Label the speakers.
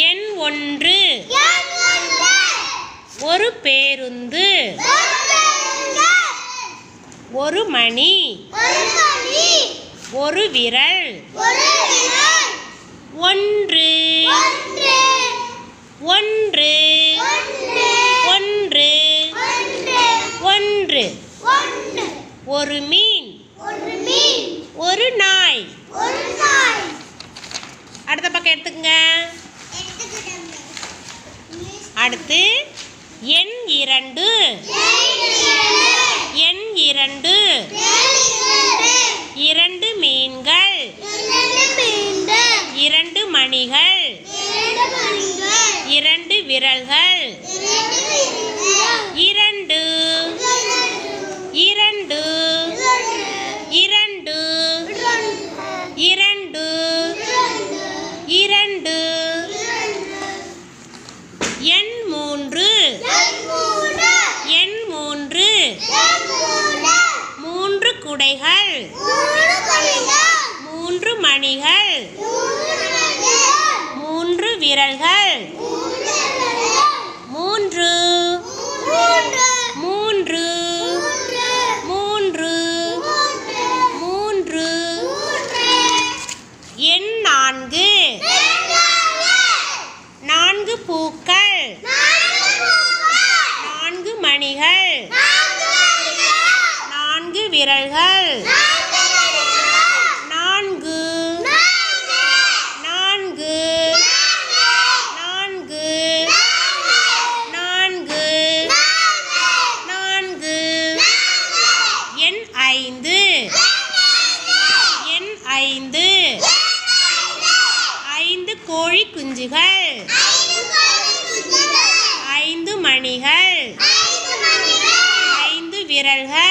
Speaker 1: எண் 1 ஒரு பேருந்து ஒரு மணி ஒரு விரல் 1 1 1 1 ஒரு மீன் ஒரு நாய். அடுத்த பக்கம் எடுத்துக்கங்க. அடுத்து எண் 2 எண் 2 2 மீன்கள் 2 மணிகள் 2 விரல்கள் 2 2 2 2 2 எண் 3 எண் 3 3 குடைகள் 3 மணிகள் 3 விரல்கள் 3 3 3 3 எண் 4 4 பூக்கள் 4 மணிகள் 4 விரல்கள் 4 4 4 4 4 எண் 5 எண் 5 5 கோழி குஞ்சுகள் 5 மணிகள் 5 விரல்கள்